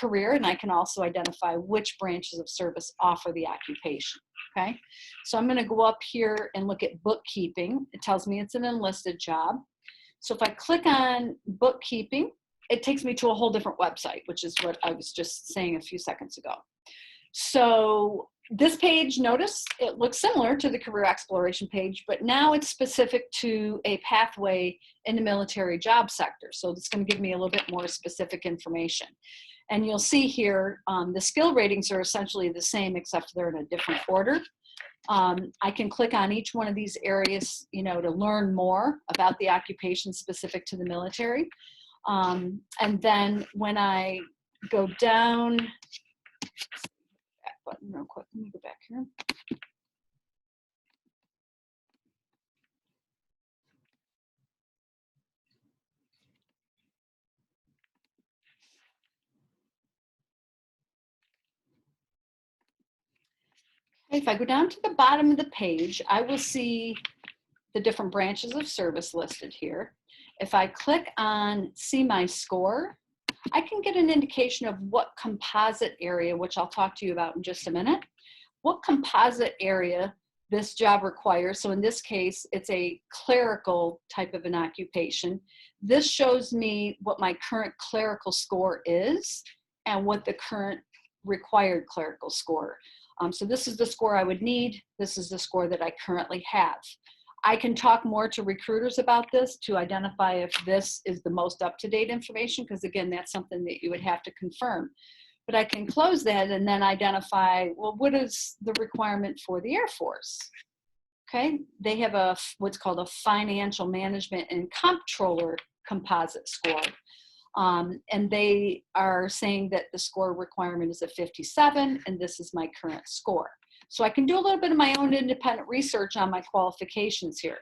A: career, and I can also identify which branches of service offer the occupation, okay? So I'm gonna go up here and look at bookkeeping. It tells me it's an enlisted job. So if I click on bookkeeping, it takes me to a whole different website, which is what I was just saying a few seconds ago. So this page, notice, it looks similar to the career exploration page, but now it's specific to a pathway in the military job sector. So it's going to give me a little bit more specific information. And you'll see here, the skill ratings are essentially the same, except they're in a different order. I can click on each one of these areas, to learn more about the occupation specific to the military. And then when I go down, back button real quick, let me go back here. If I go down to the bottom of the page, I will see the different branches of service listed here. If I click on see my score, I can get an indication of what composite area, which I'll talk to you about in just a minute, what composite area this job requires. So in this case, it's a clerical type of an occupation. This shows me what my current clerical score is and what the current required clerical score. So this is the score I would need. This is the score that I currently have. I can talk more to recruiters about this to identify if this is the most up-to-date information, because again, that's something that you would have to confirm. But I can close that and then identify, well, what is the requirement for the Air Force? Okay, they have what's called a financial management and comptroller composite score. And they are saying that the score requirement is a 57, and this is my current score. So I can do a little bit of my own independent research on my qualifications here.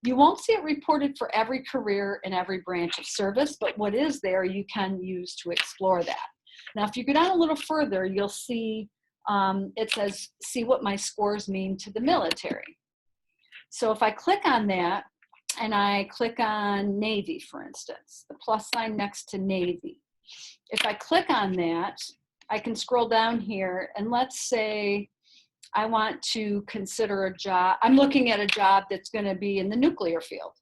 A: You won't see it reported for every career and every branch of service, but what is there you can use to explore that. Now, if you go down a little further, you'll see it says, see what my scores mean to the military. So if I click on that, and I click on Navy, for instance, the plus sign next to Navy. If I click on that, I can scroll down here, and let's say I want to consider a job. I'm looking at a job that's going to be in the nuclear field.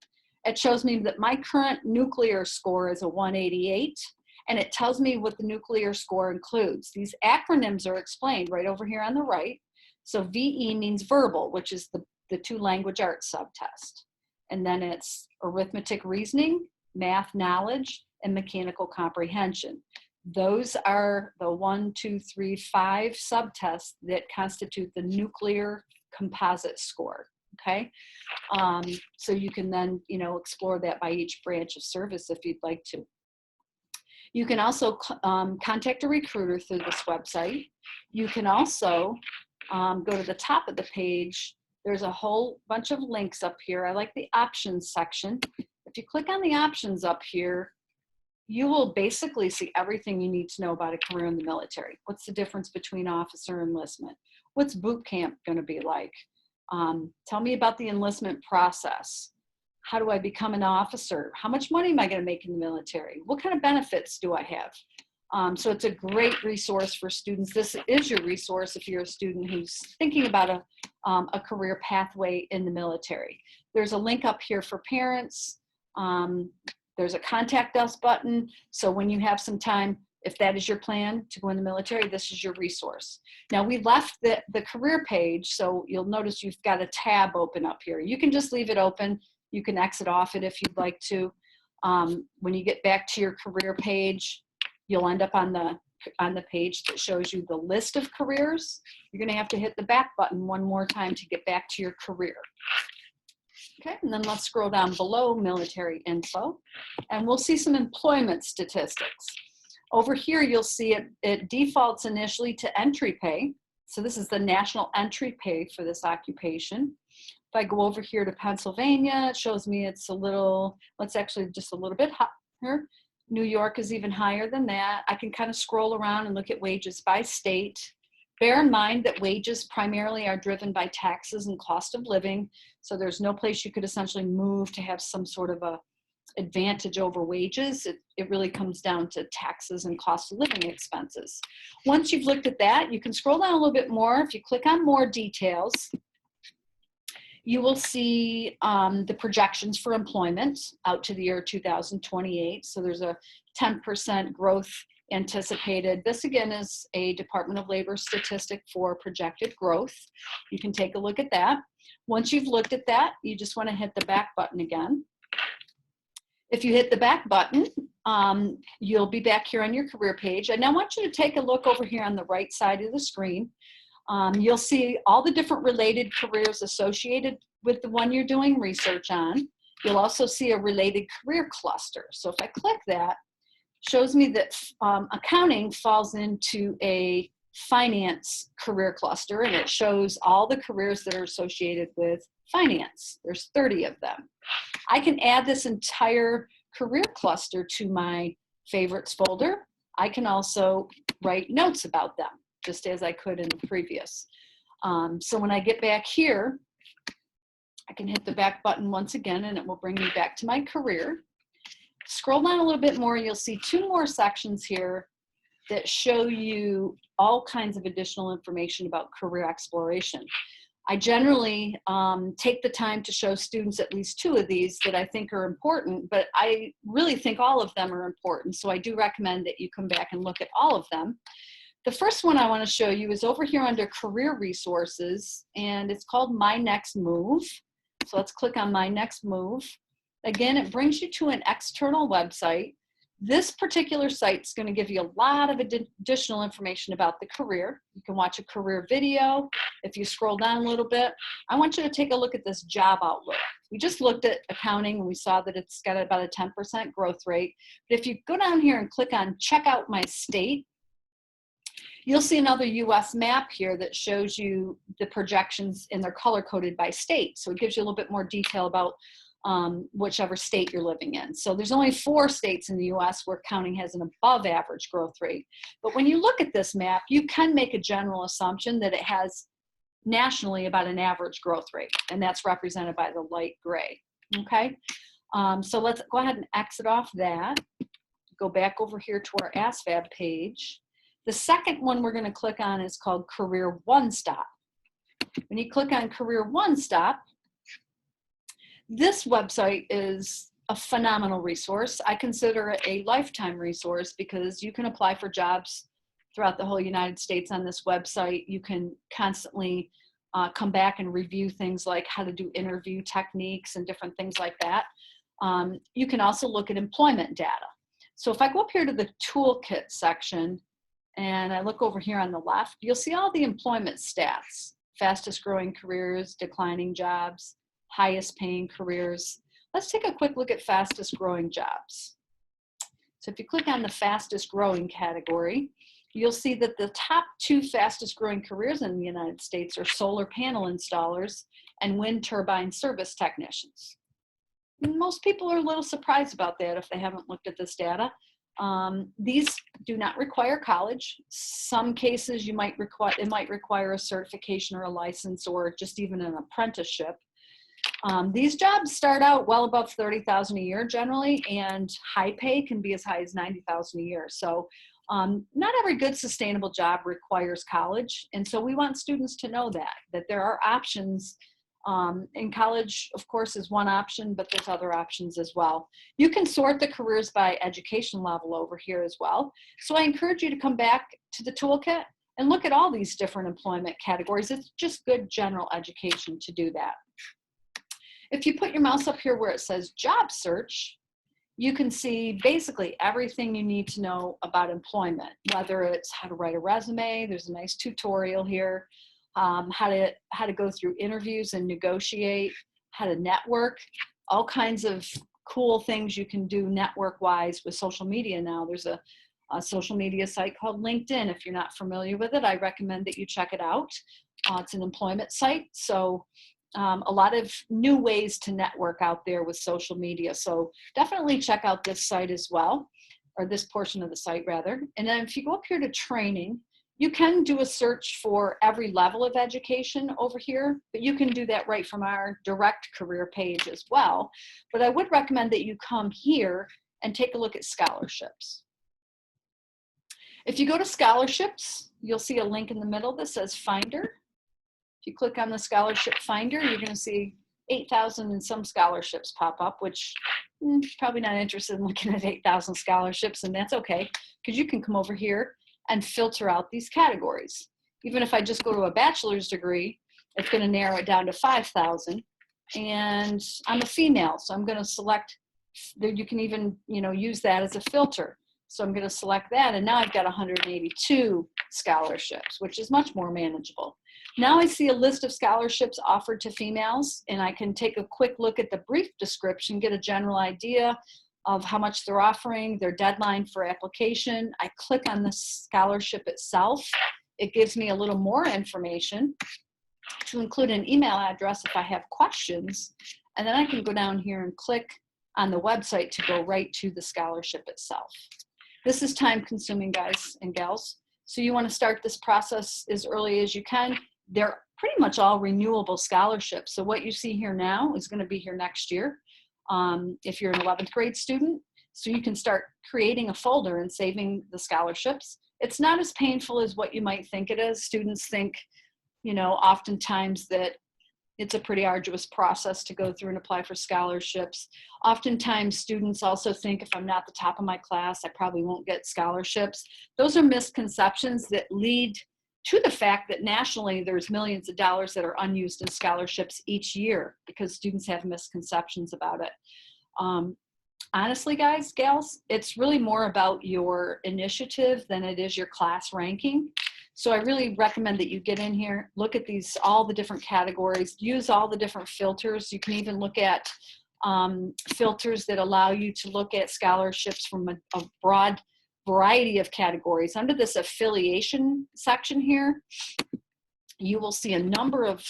A: It shows me that my current nuclear score is a 188, and it tells me what the nuclear score includes. These acronyms are explained right over here on the right. So VE means verbal, which is the 2 language arts subtest. And then it's arithmetic reasoning, math knowledge, and mechanical comprehension. Those are the 1, 2, 3, 5 subtests that constitute the nuclear composite score, okay? So you can then, explore that by each branch of service if you'd like to. You can also contact a recruiter through this website. You can also go to the top of the page. There's a whole bunch of links up here. I like the options section. If you click on the options up here, you will basically see everything you need to know about a career in the military. What's the difference between officer and enlistment? What's boot camp going to be like? Tell me about the enlistment process. How do I become an officer? How much money am I going to make in the military? What kind of benefits do I have? So it's a great resource for students. This is your resource if you're a student who's thinking about a career pathway in the military. There's a link up here for parents. There's a contact us button. So when you have some time, if that is your plan to go in the military, this is your resource. Now we left the career page, so you'll notice you've got a tab open up here. You can just leave it open. You can exit off it if you'd like to. When you get back to your career page, you'll end up on the page that shows you the list of careers. You're gonna have to hit the back button one more time to get back to your career. Okay, and then let's scroll down below military info, and we'll see some employment statistics. Over here, you'll see it defaults initially to entry pay. So this is the national entry pay for this occupation. If I go over here to Pennsylvania, it shows me it's actually just a little bit higher. New York is even higher than that. I can kind of scroll around and look at wages by state. Bear in mind that wages primarily are driven by taxes and cost of living. So there's no place you could essentially move to have some sort of a advantage over wages. It really comes down to taxes and cost of living expenses. Once you've looked at that, you can scroll down a little bit more. If you click on more details, you will see the projections for employment out to the year 2028. So there's a 10% growth anticipated. This again is a Department of Labor statistic for projected growth. You can take a look at that. Once you've looked at that, you just want to hit the back button again. If you hit the back button, you'll be back here on your career page. And I want you to take a look over here on the right side of the screen. You'll see all the different related careers associated with the one you're doing research on. You'll also see a related career cluster. So if I click that, shows me that accounting falls into a finance career cluster, and it shows all the careers that are associated with finance. There's 30 of them. I can add this entire career cluster to my favorites folder. I can also write notes about them, just as I could in the previous. So when I get back here, I can hit the back button once again, and it will bring me back to my career. Scroll down a little bit more, you'll see 2 more sections here that show you all kinds of additional information about career exploration. I generally take the time to show students at least 2 of these that I think are important, but I really think all of them are important. So I do recommend that you come back and look at all of them. The first one I want to show you is over here under Career Resources, and it's called My Next Move. So let's click on My Next Move. Again, it brings you to an external website. This particular site is going to give you a lot of additional information about the career. You can watch a career video. If you scroll down a little bit, I want you to take a look at this job outlook. We just looked at accounting and we saw that it's got about a 10% growth rate. But if you go down here and click on Check Out My State, you'll see another US map here that shows you the projections, and they're color coded by state. So it gives you a little bit more detail about whichever state you're living in. So there's only 4 states in the US where accounting has an above average growth rate. But when you look at this map, you can make a general assumption that it has nationally about an average growth rate, and that's represented by the light gray. Okay, so let's go ahead and exit off that. Go back over here to our ASVAB page. The second one we're going to click on is called Career One Stop. When you click on Career One Stop, this website is a phenomenal resource. I consider it a lifetime resource because you can apply for jobs throughout the whole United States on this website. You can constantly come back and review things like how to do interview techniques and different things like that. You can also look at employment data. So if I go up here to the Toolkit section and I look over here on the left, you'll see all the employment stats: fastest growing careers, declining jobs, highest paying careers. Let's take a quick look at fastest growing jobs. So if you click on the fastest growing category, you'll see that the top 2 fastest growing careers in the United States are solar panel installers and wind turbine service technicians. Most people are a little surprised about that if they haven't looked at this data. These do not require college. Some cases it might require a certification or a license or just even an apprenticeship. These jobs start out well above $30,000 a year generally, and high pay can be as high as $90,000 a year. So not every good sustainable job requires college, and so we want students to know that there are options. In college, of course, is one option, but there's other options as well. You can sort the careers by education level over here as well. So I encourage you to come back to the toolkit and look at all these different employment categories. It's just good general education to do that. If you put your mouse up here where it says job search, you can see basically everything you need to know about employment, whether it's how to write a resume. There's a nice tutorial here. How to go through interviews and negotiate, how to network, all kinds of cool things you can do network-wise with social media now. There's a social media site called LinkedIn. If you're not familiar with it, I recommend that you check it out. It's an employment site, so a lot of new ways to network out there with social media. So definitely check out this site as well, or this portion of the site rather. And then if you go up here to training, you can do a search for every level of education over here, but you can do that right from our direct career page as well. But I would recommend that you come here and take a look at scholarships. If you go to scholarships, you'll see a link in the middle that says Finder. If you click on the scholarship finder, you're going to see 8,000 and some scholarships pop up, which probably not interested in looking at 8,000 scholarships, and that's okay, because you can come over here and filter out these categories. Even if I just go to a bachelor's degree, it's going to narrow it down to 5,000. And I'm a female, so I'm going to select, you can even use that as a filter. So I'm going to select that, and now I've got 182 scholarships, which is much more manageable. Now I see a list of scholarships offered to females, and I can take a quick look at the brief description, get a general idea of how much they're offering, their deadline for application. I click on the scholarship itself. It gives me a little more information to include an email address if I have questions. And then I can go down here and click on the website to go right to the scholarship itself. This is time consuming, guys and gals. So you want to start this process as early as you can. They're pretty much all renewable scholarships. So what you see here now is going to be here next year. If you're an 11th grade student, so you can start creating a folder and saving the scholarships. It's not as painful as what you might think it is. Students think, oftentimes that It's a pretty arduous process to go through and apply for scholarships. Oftentimes students also think if I'm not the top of my class, I probably won't get scholarships. Those are misconceptions that lead to the fact that nationally there's millions of dollars that are unused in scholarships each year because students have misconceptions about it. Honestly, guys, gals, it's really more about your initiative than it is your class ranking. So I really recommend that you get in here, look at these, all the different categories, use all the different filters. You can even look at filters that allow you to look at scholarships from a broad variety of categories. Under this affiliation section here, you will see a number of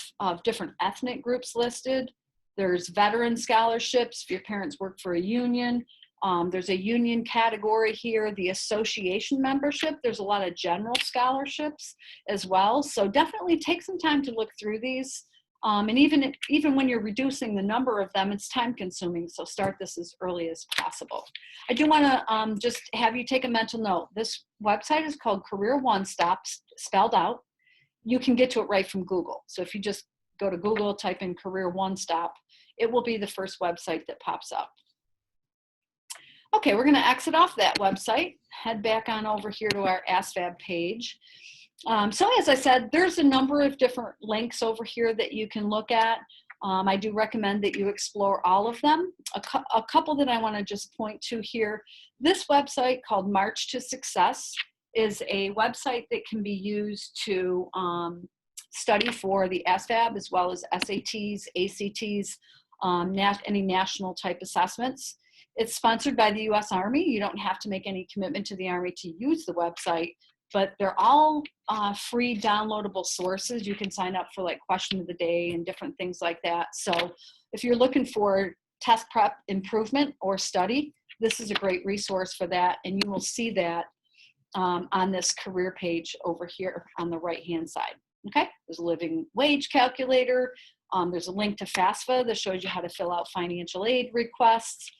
A: different ethnic groups listed. There's veteran scholarships if your parents work for a union. There's a union category here, the association membership. There's a lot of general scholarships as well. So definitely take some time to look through these. And even when you're reducing the number of them, it's time consuming. So start this as early as possible. I do want to just have you take a mental note. This website is called Career One Stop, spelled out. You can get to it right from Google. So if you just go to Google, type in Career One Stop, it will be the first website that pops up. Okay, we're going to exit off that website, head back on over here to our ASVAB page. So as I said, there's a number of different links over here that you can look at. I do recommend that you explore all of them. A couple that I want to just point to here. This website called March to Success is a website that can be used to study for the ASVAB as well as SATs, ACTs, any national type assessments. It's sponsored by the U.S. Army. You don't have to make any commitment to the Army to use the website, but they're all free downloadable sources. You can sign up for like question of the day and different things like that. So if you're looking for test prep improvement or study, this is a great resource for that. And you will see that on this career page over here on the right-hand side. Okay, there's a living wage calculator. There's a link to FAFSA that shows you how to fill out financial aid requests.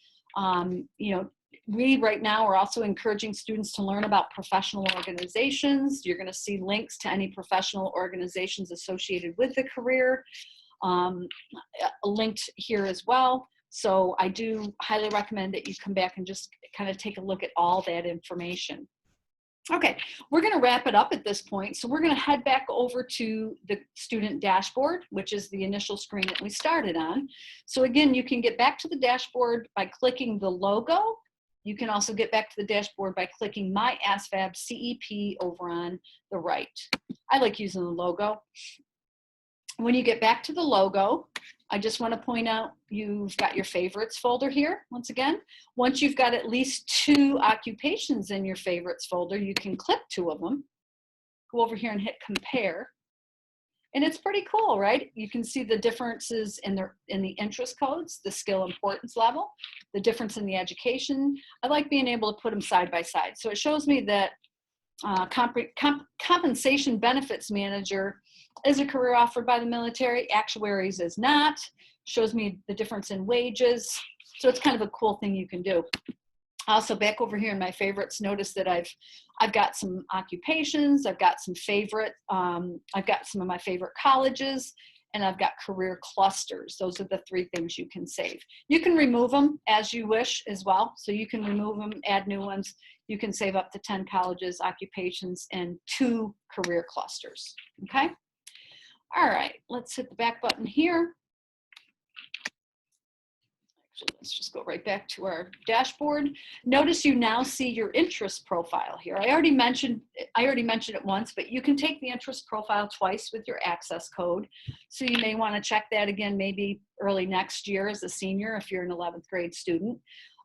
A: We right now are also encouraging students to learn about professional organizations. You're going to see links to any professional organizations associated with the career linked here as well. So I do highly recommend that you come back and just kind of take a look at all that information. Okay, we're going to wrap it up at this point. So we're going to head back over to the student dashboard, which is the initial screen that we started on. So again, you can get back to the dashboard by clicking the logo. You can also get back to the dashboard by clicking My ASVAB CEP over on the right. I like using the logo. When you get back to the logo, I just want to point out you've got your favorites folder here. Once again, once you've got at least 2 occupations in your favorites folder, you can click 2 of them, go over here and hit compare. And it's pretty cool, right? You can see the differences in the interest codes, the skill importance level, the difference in the education. I like being able to put them side by side. So it shows me that compensation benefits manager is a career offered by the military. Actuaries is not. Shows me the difference in wages. So it's kind of a cool thing you can do. Also back over here in my favorites, notice that I've got some occupations, I've got some I've got some of my favorite colleges, and I've got career clusters. Those are the 3 things you can save. You can remove them as you wish as well. So you can remove them, add new ones. You can save up to 10 colleges, occupations, and 2 career clusters, okay? All right, let's hit the back button here. Actually, let's just go right back to our dashboard. Notice you now see your interest profile here. I already mentioned it once, but you can take the interest profile twice with your access code. So you may want to check that again maybe early next year as a senior if you're an 11th grade student.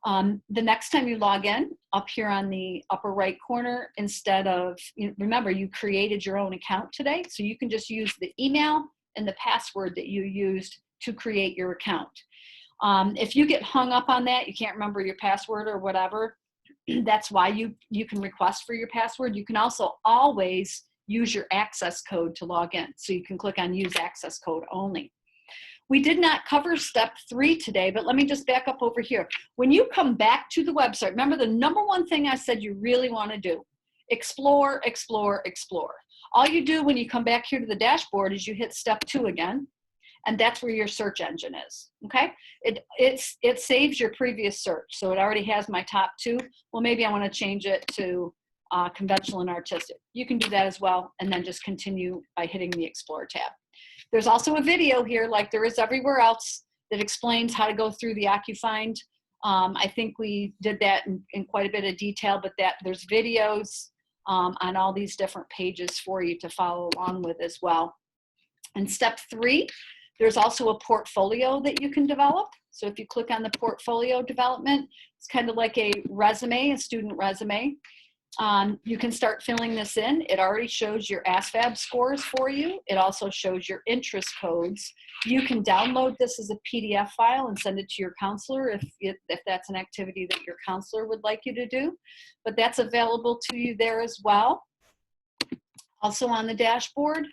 A: The next time you log in, up here on the upper right corner, instead of, remember you created your own account today, so you can just use the email and the password that you used to create your account. If you get hung up on that, you can't remember your password or whatever, that's why you can request for your password. You can also always use your access code to log in. So you can click on use access code only. We did not cover step 3 today, but let me just back up over here. When you come back to the website, remember the number 1 thing I said you really want to do, explore, explore, explore. All you do when you come back here to the dashboard is you hit step 2 again, and that's where your search engine is, okay? It saves your previous search, so it already has my top 2. Well, maybe I want to change it to conventional and artistic. You can do that as well, and then just continue by hitting the Explore tab. There's also a video here, like there is everywhere else, that explains how to go through the AccuFind. I think we did that in quite a bit of detail, but there's videos on all these different pages for you to follow along with as well. And step 3, there's also a portfolio that you can develop. So if you click on the portfolio development, it's kind of like a resume, a student resume. You can start filling this in. It already shows your ASVAB scores for you. It also shows your interest codes. You can download this as a PDF file and send it to your counselor if that's an activity that your counselor would like you to do. But that's available to you there as well. Also on the dashboard,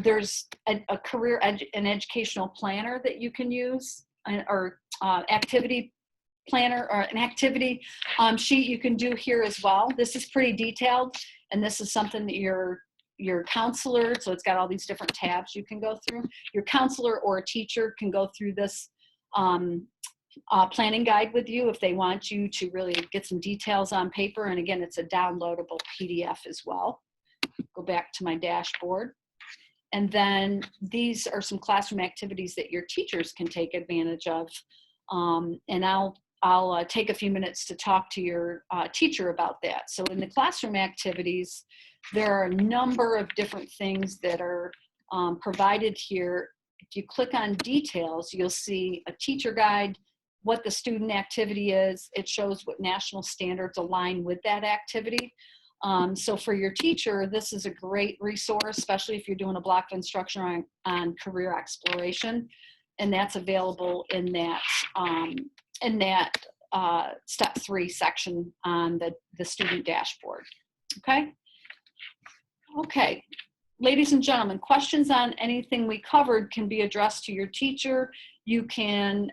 A: there's a career and educational planner that you can use, or activity planner, or an activity sheet you can do here as well. This is pretty detailed, and this is something that your counselor, so it's got all these different tabs you can go through. Your counselor or a teacher can go through this planning guide with you if they want you to really get some details on paper. And again, it's a downloadable PDF as well. Go back to my dashboard. And then these are some classroom activities that your teachers can take advantage of. And I'll take a few minutes to talk to your teacher about that. So in the classroom activities, there are a number of different things that are provided here. If you click on details, you'll see a teacher guide, what the student activity is. It shows what national standards align with that activity. So for your teacher, this is a great resource, especially if you're doing a block of instruction on career exploration. And that's available in that step 3 section on the student dashboard. Okay, ladies and gentlemen, questions on anything we covered can be addressed to your teacher. You can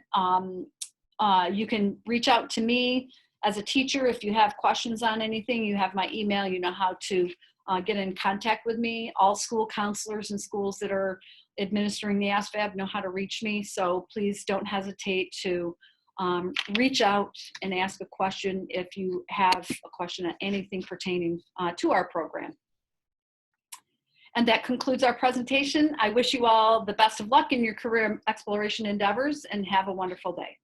A: reach out to me as a teacher if you have questions on anything. You have my email, you know how to get in contact with me. All school counselors in schools that are administering the ASVAB know how to reach me, so please don't hesitate to reach out and ask a question if you have a question on anything pertaining to our program. And that concludes our presentation. I wish you all the best of luck in your career exploration endeavors, and have a wonderful day.